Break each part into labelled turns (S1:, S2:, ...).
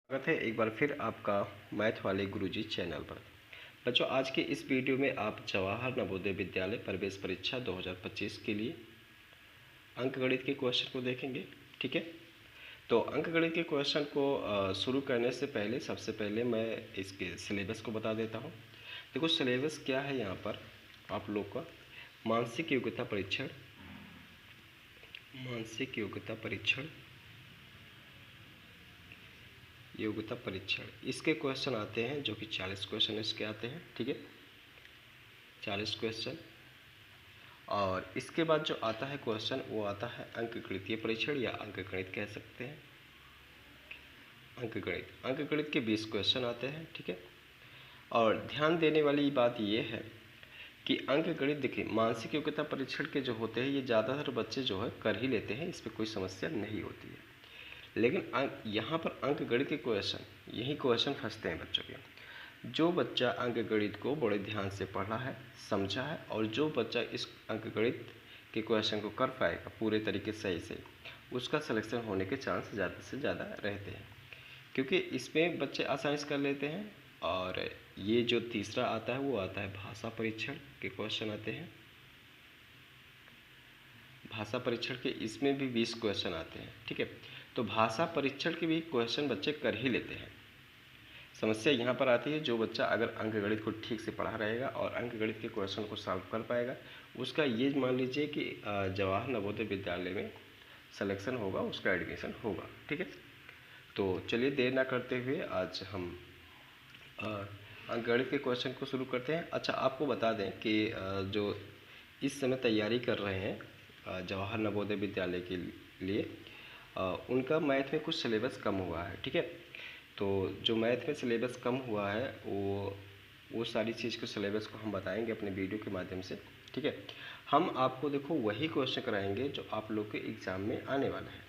S1: स्वागत है एक बार फिर आपका मैथ वाले गुरुजी चैनल पर। बच्चों, आज के इस वीडियो में आप जवाहर नवोदय विद्यालय प्रवेश परीक्षा 2025 के लिए अंकगणित के क्वेश्चन को देखेंगे। ठीक है, तो अंकगणित के क्वेश्चन को शुरू करने से पहले सबसे पहले मैं इसके सिलेबस को बता देता हूँ। देखो, सिलेबस क्या है यहाँ पर आप लोग का। मानसिक योग्यता परीक्षण, योग्यता परीक्षण इसके क्वेश्चन आते हैं, जो कि 40 क्वेश्चन इसके आते हैं। ठीक है, 40 क्वेश्चन। और इसके बाद जो आता है क्वेश्चन वो आता है अंकगणितीय परीक्षण, या अंकगणित कह सकते हैं। अंकगणित के 20 क्वेश्चन आते हैं। ठीक है, और ध्यान देने वाली बात ये है कि अंकगणित, देखिए, मानसिक योग्यता परीक्षण के जो होते हैं ये ज़्यादातर बच्चे जो है कर ही लेते हैं, इस पर कोई समस्या नहीं होती है। लेकिन यहाँ पर अंकगणित के क्वेश्चन, यही क्वेश्चन फंसते हैं बच्चों के। जो बच्चा अंकगणित को बड़े ध्यान से पढ़ा है, समझा है, और जो बच्चा इस अंकगणित के क्वेश्चन को कर पाएगा पूरे तरीके सही से, उसका सिलेक्शन होने के चांस ज़्यादा से ज़्यादा रहते हैं, क्योंकि इसमें बच्चे आसानी से कर लेते हैं। और ये जो तीसरा आता है वो आता है भाषा परीक्षण के क्वेश्चन आते हैं। भाषा परीक्षण के इसमें भी 20 क्वेश्चन आते हैं। ठीक है, तो भाषा परीक्षण के भी क्वेश्चन बच्चे कर ही लेते हैं। समस्या यहाँ पर आती है, जो बच्चा अगर अंकगणित को ठीक से पढ़ा रहेगा और अंकगणित के क्वेश्चन को सॉल्व कर पाएगा, उसका ये मान लीजिए कि जवाहर नवोदय विद्यालय में सिलेक्शन होगा, उसका एडमिशन होगा। ठीक है, तो चलिए देर ना करते हुए आज हम अंकगणित के क्वेश्चन को शुरू करते हैं। अच्छा, आपको बता दें कि जो इस समय तैयारी कर रहे हैं जवाहर नवोदय विद्यालय के लिए, उनका मैथ में कुछ सिलेबस कम हुआ है। ठीक है, तो जो मैथ में सिलेबस कम हुआ है वो सारी चीज़ को, सिलेबस को हम बताएंगे अपने वीडियो के माध्यम से। ठीक है, हम आपको देखो वही क्वेश्चन कराएंगे जो आप लोग के एग्ज़ाम में आने वाला है।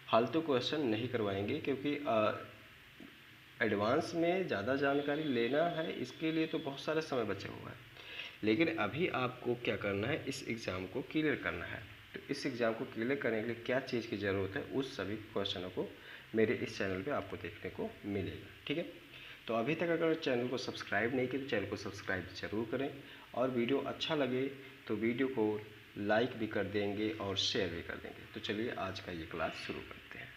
S1: फालतू क्वेश्चन नहीं करवाएंगे, क्योंकि एडवांस में ज़्यादा जानकारी लेना है, इसके लिए तो बहुत सारा समय बचा हुआ है। लेकिन अभी आपको क्या करना है, इस एग्ज़ाम को क्लियर करना है। तो इस एग्ज़ाम को क्लियर करने के लिए क्या चीज़ की ज़रूरत है, उस सभी क्वेश्चनों को मेरे इस चैनल पे आपको देखने को मिलेगा। ठीक है, तो अभी तक अगर चैनल को सब्सक्राइब नहीं किया तो चैनल को सब्सक्राइब ज़रूर करें, और वीडियो अच्छा लगे तो वीडियो को लाइक भी कर देंगे और शेयर भी कर देंगे। तो चलिए आज का ये क्लास शुरू करते हैं।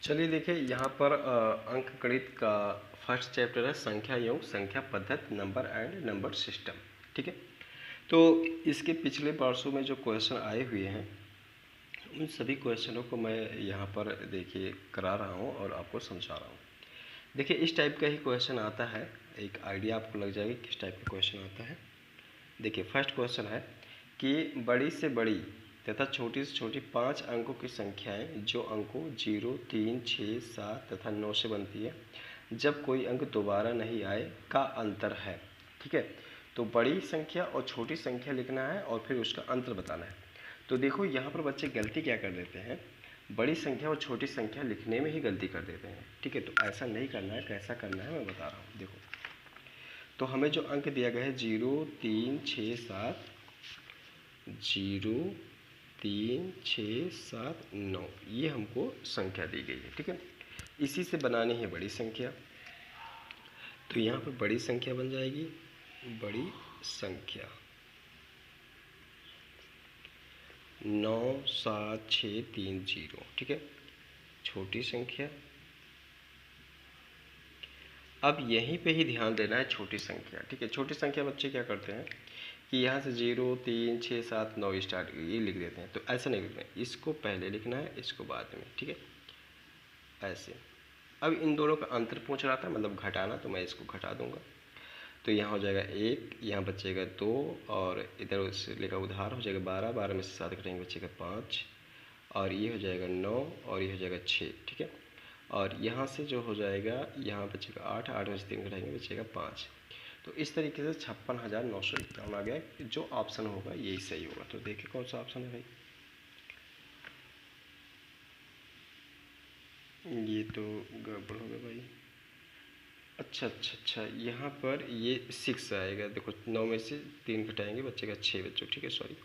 S1: चलिए देखिए, यहाँ पर अंकगणित का फर्स्ट चैप्टर है संख्या योग, संख्या पद्धति, नंबर एंड नंबर सिस्टम। ठीक है, तो इसके पिछले वर्षों में जो क्वेश्चन आए हुए हैं उन सभी क्वेश्चनों को मैं यहाँ पर देखिए करा रहा हूँ और आपको समझा रहा हूँ। देखिए, इस टाइप का ही क्वेश्चन आता है, एक आइडिया आपको लग जाएगी किस टाइप का क्वेश्चन आता है। देखिए, फर्स्ट क्वेश्चन है कि बड़ी से बड़ी तथा छोटी से छोटी 5 अंकों की संख्याएं जो अंकों 0, 3, 6, 7 तथा 9 से बनती है, जब कोई अंक दोबारा नहीं आए का अंतर है। ठीक है, तो बड़ी संख्या और छोटी संख्या लिखना है और फिर उसका अंतर बताना है। तो देखो, यहाँ पर बच्चे गलती क्या कर देते हैं, बड़ी संख्या और छोटी संख्या लिखने में ही गलती कर देते हैं। ठीक है, तो ऐसा नहीं करना है। कैसा करना है मैं बता रहा हूँ। देखो, तो हमें जो अंक दिया गया है 0, 3, 6, 7, 0, 3, 6, 7, 9, ये हमको संख्या दी गई है। ठीक है, इसी से बनानी है बड़ी संख्या। तो यहाँ पर बड़ी संख्या बन जाएगी, बड़ी संख्या 9, 7, 6, 3, 0। ठीक है, छोटी संख्या, अब यहीं पे ही ध्यान देना है, छोटी संख्या। ठीक है, छोटी संख्या बच्चे क्या करते हैं कि यहाँ से 0, 3, 6, 7, 9 स्टार्ट ये लिख देते हैं। तो ऐसा नहीं लिखना है, इसको पहले लिखना है, इसको बाद में। ठीक है, ऐसे। अब इन दोनों का अंतर पूछ रहा था, मतलब घटाना, तो मैं इसको घटा दूंगा। तो यहाँ हो जाएगा 1, यहाँ बचेगा 2, और इधर से लेकर उधार हो जाएगा 12, 12 में से 7 घटाएंगे बचेगा 5, और ये हो जाएगा 9, और ये हो जाएगा 6। ठीक है, और यहाँ से जो हो जाएगा, यहाँ बचेगा 8, 8 में से 3 घटाएंगे बचेगा 5। तो इस तरीके से 56,951 आ गया। जो ऑप्शन होगा यही सही होगा। तो देखिए कौन सा ऑप्शन है भाई, ये तो गड़बड़ हो गया भाई। अच्छा, यहाँ पर ये 6 आएगा। देखो, 9 में से 3 घटाएंगे बचेगा 6 बच्चों। ठीक है, सॉरी,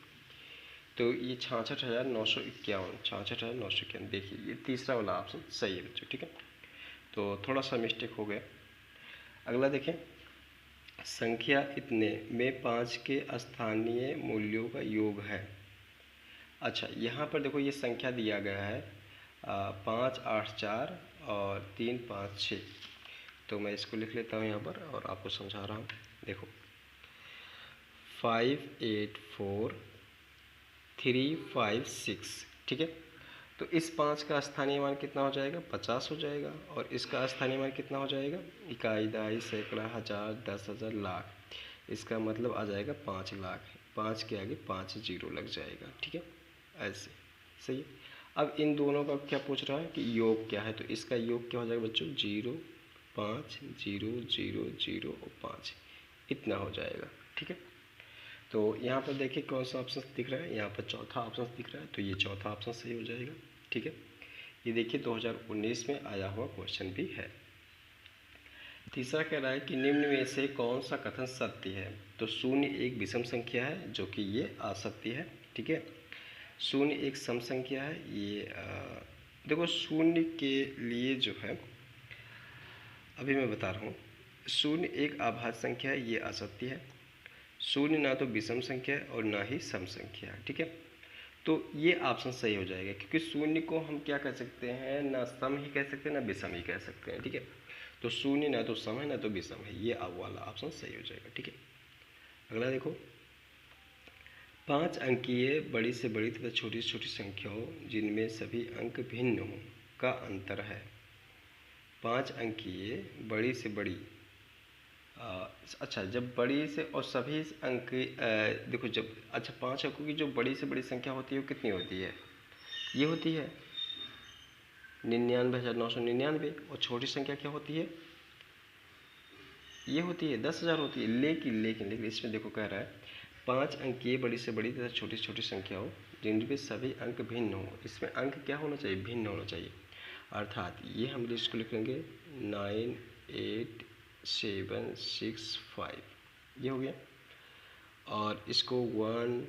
S1: तो ये 66,951, 66,951। देखिए ये तीसरा वाला ऑप्शन सही है बच्चों, ठीक है। तो थोड़ा सा मिस्टेक हो गया। अगला देखें, संख्या इतने में 5 के स्थानीय मूल्यों का योग है। अच्छा, यहाँ पर देखो ये संख्या दिया गया है 5, 8, 4 और 3, 5, 6। तो मैं इसको लिख लेता हूँ यहाँ पर और आपको समझा रहा हूँ। देखो 5, 8, 4, 3, 5, 6, ठीक है। तो इस 5 का स्थानीय मान कितना हो जाएगा? 50 हो जाएगा। और इसका स्थानीय मान कितना हो जाएगा? इकाई, दहाई, सैकड़ा, हज़ार, 10,000, लाख। इसका मतलब आ जाएगा 5 लाख। 5 के आगे 5 जीरो लग जाएगा, ठीक है, ऐसे। सही है। अब इन दोनों का क्या पूछ रहा है कि योग क्या है, तो इसका योग क्या हो जाएगा बच्चों? 0, 5, 0, 0, 0 और 5, इतना हो जाएगा, ठीक है। तो यहाँ पर देखिए कौन सा ऑप्शन दिख रहा है, यहाँ पर चौथा ऑप्शन दिख रहा है, तो ये चौथा ऑप्शन सही हो जाएगा, ठीक है। ये देखिए 2019 में आया हुआ क्वेश्चन भी है। तीसरा कह रहा है कि निम्न में से कौन सा कथन सत्य है, तो 0 एक विषम संख्या है, जो कि ये असत्य है, ठीक है। 0 एक सम संख्या है, ये देखो 0 के लिए जो है अभी मैं बता रहा हूँ, 0 एक आभाज्य संख्या है, ये असत्य है। 0 ना तो विषम संख्या है और ना ही सम संख्या है, ठीक है। तो ये ऑप्शन सही हो जाएगा, क्योंकि 0 को हम क्या कह सकते हैं, ना सम ही कह सकते हैं ना विषम ही कह सकते हैं, ठीक है। तो 0 ना तो सम है ना तो विषम है, ये अब वाला ऑप्शन सही हो जाएगा, ठीक है। अगला देखो, 5 अंकीय बड़ी से बड़ी तथा छोटी से छोटी संख्याओं जिनमें सभी अंक भिन्न हों का अंतर है। 5 अंकीय बड़ी से बड़ी, अच्छा, जब बड़ी से और सभी अंक देखो, जब अच्छा 5 अंकों की जो बड़ी से बड़ी संख्या होती है वो कितनी होती है? ये होती है 99,999। और छोटी संख्या क्या होती है? ये होती है 10,000 होती है। लेकिन लेकिन लेकिन इसमें देखो कह रहा है 5 अंकीय बड़ी से बड़ी तथा छोटी से छोटी संख्या हो जिनमें सभी अंक भिन्न हो। इसमें अंक क्या होना चाहिए? भिन्न होना चाहिए। अर्थात ये हम इसको लिखेंगे 9, 8, 7, 6, 5, ये हो गया। और इसको 1,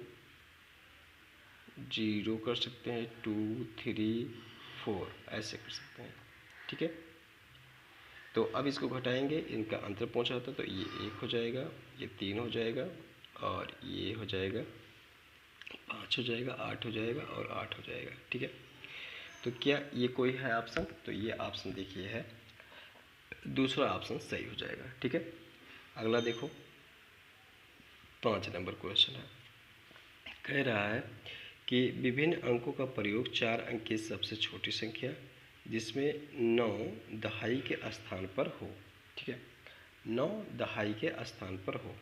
S1: 0 कर सकते हैं, 2, 3, 4 ऐसे कर सकते हैं, ठीक है। तो अब इसको घटाएंगे, इनका अंतर पहुँचा था, तो ये 1 हो जाएगा, ये 3 हो जाएगा और ये हो जाएगा 5 हो जाएगा, 8 हो जाएगा और 8 हो जाएगा, ठीक है। तो क्या ये कोई है ऑप्शन? तो ये ऑप्शन देखिए है, दूसरा ऑप्शन सही हो जाएगा, ठीक है। अगला देखो 5 नंबर क्वेश्चन है, कह रहा है कि विभिन्न अंकों का प्रयोग 4 अंक की सबसे छोटी संख्या जिसमें 9 दहाई के स्थान पर हो, ठीक है, 9 दहाई के स्थान पर हो।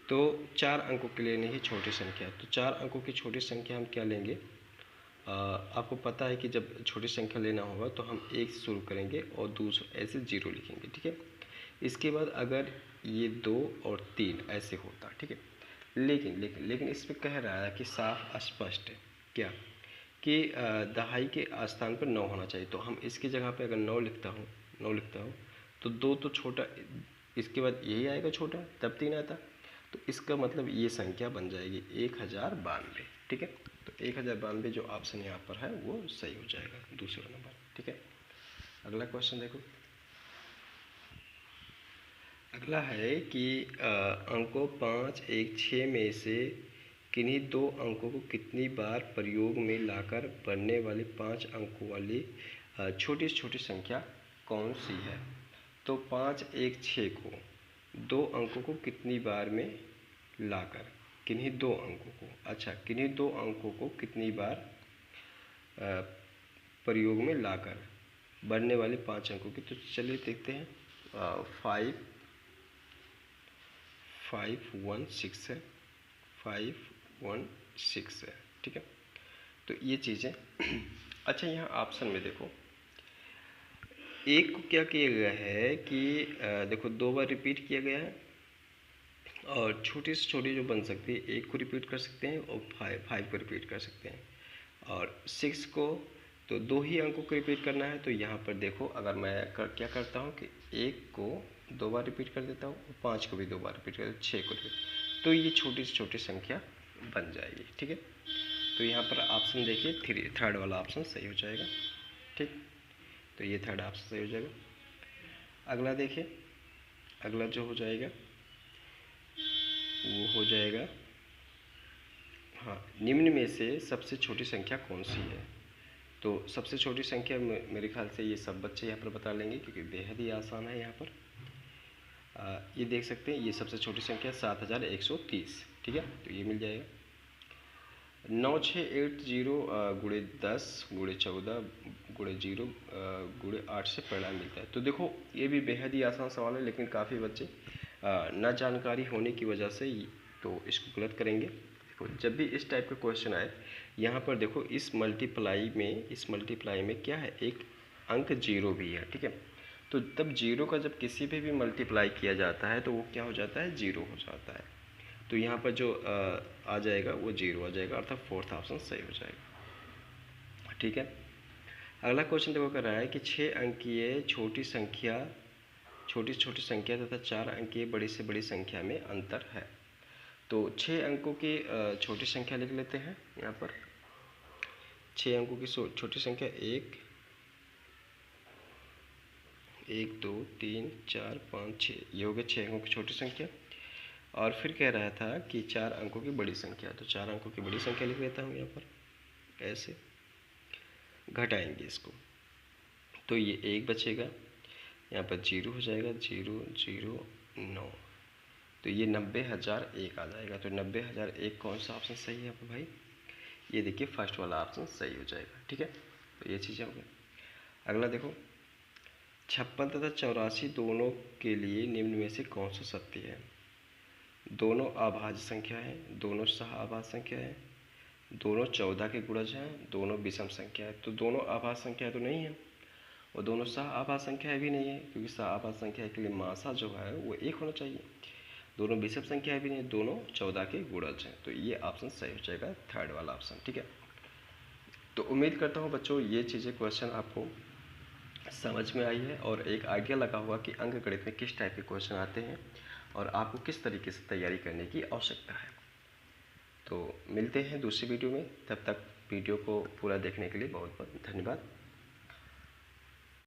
S1: तो 4 अंकों के लिए नहीं छोटी संख्या, तो 4 अंकों की छोटी संख्या हम क्या लेंगे? आपको पता है कि जब छोटी संख्या लेना होगा तो हम 1 से शुरू करेंगे और दूसरा ऐसे 0 लिखेंगे, ठीक है। इसके बाद अगर ये 2 और 3 ऐसे होता, ठीक है। लेकिन लेकिन लेकिन इसमें कह रहा है कि साफ स्पष्ट है क्या कि दहाई के स्थान पर 9 होना चाहिए। तो हम इसकी जगह पे अगर 9 लिखता हूँ तो 2 तो छोटा, इसके बाद यही आएगा छोटा, तब 3 आता। तो इसका मतलब ये संख्या बन जाएगी 1092, ठीक है। तो 1092 जो ऑप्शन यहाँ पर है वो सही हो जाएगा, दूसरा नंबर, ठीक है। अगला क्वेश्चन देखो, अगला है कि अंकों 5, 1, 6 में से किन्हीं 2 अंकों को कितनी बार प्रयोग में लाकर बनने वाली 5 अंकों वाली छोटी से छोटी संख्या कौन सी है? तो 5, 1, 6 को 2 अंकों को कितनी बार में लाकर, किन्हीं 2 अंकों को, अच्छा किन्हीं 2 अंकों को कितनी बार प्रयोग में लाकर बनने वाले 5 अंकों की, तो चलिए देखते हैं। 5, 5, 1, 6 है, 5, 1, 6 है, ठीक है। तो ये चीज़ें अच्छा यहाँ ऑप्शन में देखो, एक को क्या किया गया है कि देखो 2 बार रिपीट किया गया है, और छोटी से छोटी जो बन सकती है 1 को रिपीट कर सकते हैं और 5 को रिपीट कर सकते हैं, और 6 को तो 2 ही अंकों को रिपीट करना है। तो यहाँ पर देखो अगर मैं क्या करता हूँ कि 1 को 2 बार रिपीट कर देता हूँ और 5 को भी 2 बार रिपीट कर देता हूँ, 6 को रिपीट, तो ये छोटी से छोटी संख्या बन जाएगी, ठीक है। तो यहाँ पर ऑप्शन देखिए थर्ड वाला ऑप्शन सही हो जाएगा। ठीक, तो ये थर्ड ऑप्शन सही हो जाएगा। अगला देखिए, अगला जो हो जाएगा वो हो जाएगा, हाँ, निम्न में से सबसे छोटी संख्या कौन सी है। तो सबसे छोटी संख्या मेरे ख्याल से ये सब बच्चे यहाँ पर बता लेंगे, क्योंकि बेहद ही आसान है यहाँ पर। ये देख सकते हैं, ये सबसे छोटी संख्या 7130। ठीक है, तो ये मिल जाएगा। 9680 गुणे 10 गुणे 14 गुणे 0 गुणे 8 से परिणाम मिलता है। तो देखो ये भी बेहद ही आसान सवाल है, लेकिन काफ़ी बच्चे न जानकारी होने की वजह से तो इसको गलत करेंगे। देखो जब भी इस टाइप का क्वेश्चन आए, यहाँ पर देखो इस मल्टीप्लाई में क्या है, एक अंक 0 भी है। ठीक है, तो तब 0 का जब किसी भी मल्टीप्लाई किया जाता है तो वो क्या हो जाता है, 0 हो जाता है। तो यहाँ पर जो आ जाएगा वो 0 आ जाएगा, अर्थात फोर्थ ऑप्शन सही हो जाएगा। ठीक है, अगला क्वेश्चन देखो कर रहा है कि 6 अंकीय छोटी छोटी संख्या तथा 4 अंकीय बड़ी से बड़ी संख्या में अंतर है। तो 6 अंकों की छोटी संख्या लिख लेते हैं। यहाँ पर 6 अंकों की छोटी संख्या 1 2 3 4 5 6, ये हो गया 6 अंकों की छोटी संख्या। और फिर कह रहा था कि 4 अंकों की बड़ी संख्या, तो 4 अंकों की बड़ी संख्या लिख लेता हूँ यहाँ पर। ऐसे घटाएंगे इसको, तो ये 1 बचेगा, यहाँ पर 0 हो जाएगा, 0 0 9, तो ये 90,001 आ जाएगा। तो 90,001 कौन सा ऑप्शन सही है भाई, ये देखिए फर्स्ट वाला ऑप्शन सही हो जाएगा। ठीक है, तो ये चीज़ें हो गई। अगला देखो, 56 तथा 84 दोनों के लिए निम्न में से कौन सा सत्य है। दोनों अभाज्य संख्या है, दोनों सह अभाज्य संख्या है, दोनों 14 के गुणज हैं, दोनों विषम संख्या है। तो दोनों अभाज्य संख्या तो नहीं है, और दोनों सह अभाज्य संख्या भी नहीं है, क्योंकि सह अभाज्य संख्या के लिए मासा जो है वो 1 होना चाहिए। दोनों विषम संख्या भी नहीं, दोनों 14 के गुणज हैं। तो ये ऑप्शन सही हो जाएगा, थर्ड वाला ऑप्शन। ठीक है, तो उम्मीद करता हूँ बच्चों ये चीज़ें क्वेश्चन आपको समझ में आई है, और एक आइडिया लगा होगा कि अंक गणित में किस टाइप के क्वेश्चन आते हैं और आपको किस तरीके से तैयारी करने की आवश्यकता है। तो मिलते हैं दूसरी वीडियो में, तब तक वीडियो को पूरा देखने के लिए बहुत बहुत धन्यवाद।